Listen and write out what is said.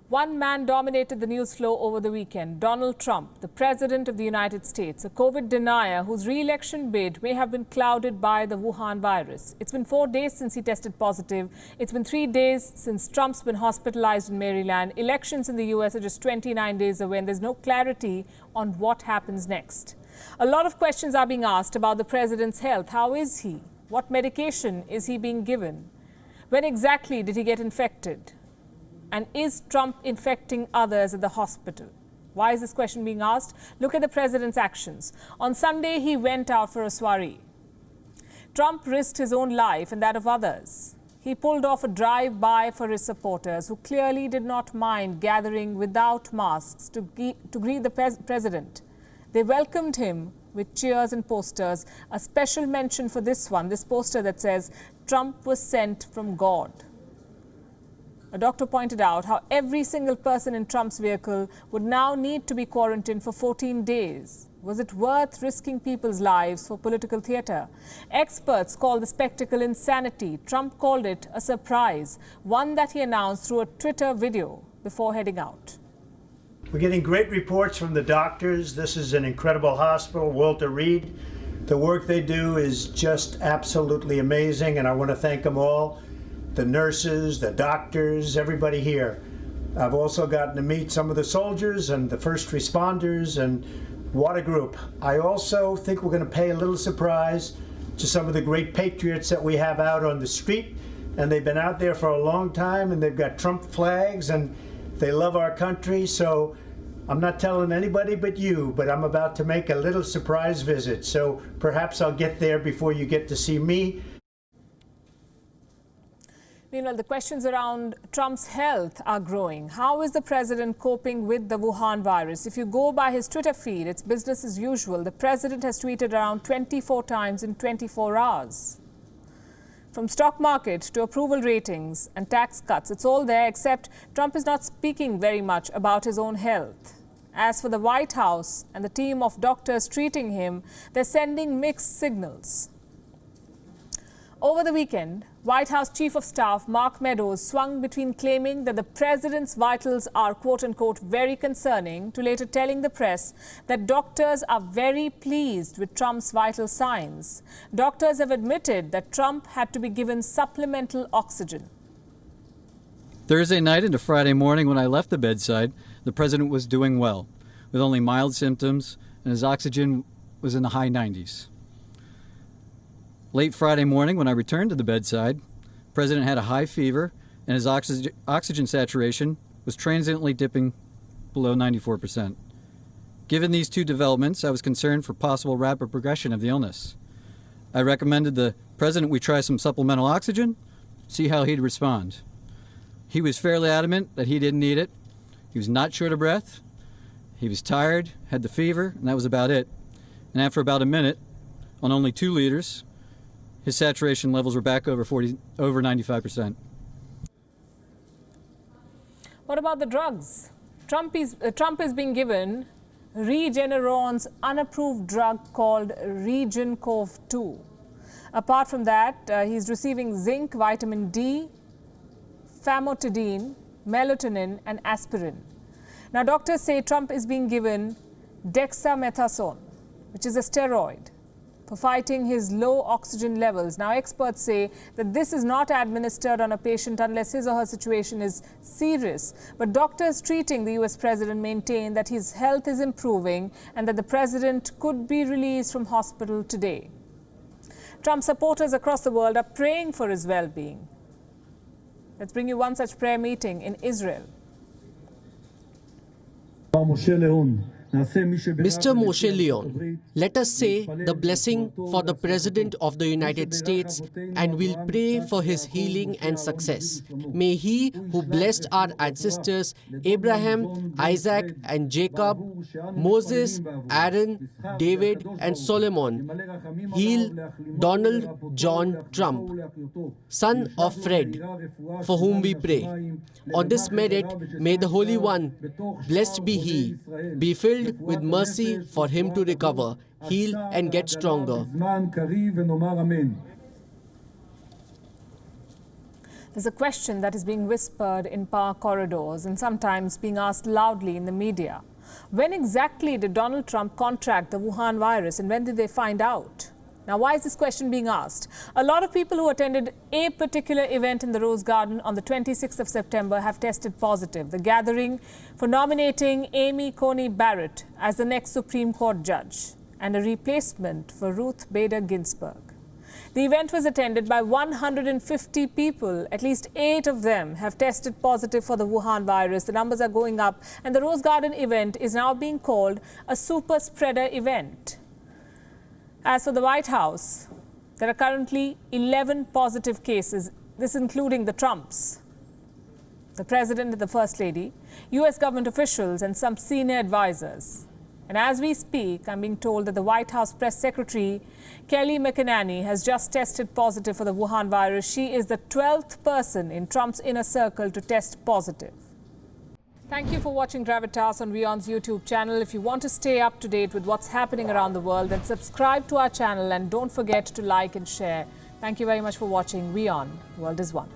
One man dominated the news flow over the weekend, Donald Trump, the President of the United States, a COVID denier whose re-election bid may have been clouded by the Wuhan virus. It's been 4 days since he tested positive. It's been 3 days since Trump's been hospitalized in Maryland. Elections in the US are just 29 days away and there's no clarity on what happens next. A lot of questions are being asked about the president's health. How is he? What medication is he being given? When exactly did he get infected? And is Trump infecting others at the hospital? Why is this question being asked? Look at the president's actions. On Sunday, he went out for a soiree. Trump risked his own life and that of others. He pulled off a drive-by for his supporters, who clearly did not mind gathering without masks to greet the president. They welcomed him with cheers and posters. A special mention for this one, this poster that says, "Trump was sent from God." A doctor pointed out how every single person in Trump's vehicle would now need to be quarantined for 14 days. Was it worth risking people's lives for political theatre? Experts call the spectacle insanity. Trump called it a surprise, one that he announced through a Twitter video before heading out. We're getting great reports from the doctors. This is an incredible hospital, Walter Reed. The work they do is just absolutely amazing, and I want to thank them all. The nurses, the doctors, everybody here. I've also gotten to meet some of the soldiers and the first responders, and what a group. I also think we're going to pay a little surprise to some of the great patriots that we have out on the street, and they've been out there for a long time, and they've got Trump flags, and they love our country. So I'm not telling anybody but you, but I'm about to make a little surprise visit. So perhaps I'll get there before you get to see me. Meanwhile, the questions around Trump's health are growing. How is the president coping with the Wuhan virus? If you go by his Twitter feed, it's business as usual. The president has tweeted around 24 times in 24 hours. From stock market to approval ratings and tax cuts, it's all there, except Trump is not speaking very much about his own health. As for the White House and the team of doctors treating him, they're sending mixed signals. Over the weekend, White House Chief of Staff Mark Meadows swung between claiming that the president's vitals are quote-unquote very concerning to later telling the press that doctors are very pleased with Trump's vital signs. Doctors have admitted that Trump had to be given supplemental oxygen. Thursday night into Friday morning when I left the bedside, the president was doing well, with only mild symptoms, and his oxygen was in the high 90s. Late Friday morning, when I returned to the bedside, the president had a high fever and his oxygen saturation was transiently dipping below 94%. Given these two developments, I was concerned for possible rapid progression of the illness. I recommended the president we try some supplemental oxygen, see how he'd respond. He was fairly adamant that he didn't need it. He was not short of breath. He was tired, had the fever, and that was about it. And after about a minute, on only 2 liters, his saturation levels were back over 95%. What about the drugs? Trump is being given Regeneron's unapproved drug called Regencov 2. Apart from that, he's receiving zinc, vitamin D, famotidine, melatonin, and aspirin. Now, doctors say Trump is being given dexamethasone, which is a steroid, for fighting his low oxygen levels. Now, experts say that this is not administered on a patient unless his or her situation is serious. But doctors treating the US president maintain that his health is improving and that the president could be released from hospital today. Trump supporters across the world are praying for his well-being. Let's bring you one such prayer meeting in Israel. Mr. Moshe Leon, let us say the blessing for the President of the United States and we'll pray for his healing and success. May he who blessed our ancestors Abraham, Isaac and Jacob, Moses, Aaron, David and Solomon, heal Donald John Trump, son of Fred, for whom we pray. On this merit, may the Holy One, blessed be he, be filled with mercy for him to recover, heal and get stronger. There's a question that is being whispered in park corridors and sometimes being asked loudly in the media. When exactly did Donald Trump contract the Wuhan virus and when did they find out? Now, why is this question being asked? A lot of people who attended a particular event in the Rose Garden on the 26th of September have tested positive. The gathering for nominating Amy Coney Barrett as the next Supreme Court judge and a replacement for Ruth Bader Ginsburg. The event was attended by 150 people. At least 8 of them have tested positive for the Wuhan virus. The numbers are going up, and the Rose Garden event is now being called a super spreader event. As for the White House, there are currently 11 positive cases, this including the Trumps, the President and the First Lady, US government officials and some senior advisors. And as we speak, I'm being told that the White House Press Secretary, Kelly McEnany, has just tested positive for the Wuhan virus. She is the 12th person in Trump's inner circle to test positive. Thank you for watching Gravitas on WION's YouTube channel. If you want to stay up to date with what's happening around the world, then subscribe to our channel and don't forget to like and share. Thank you very much for watching WION. World is One.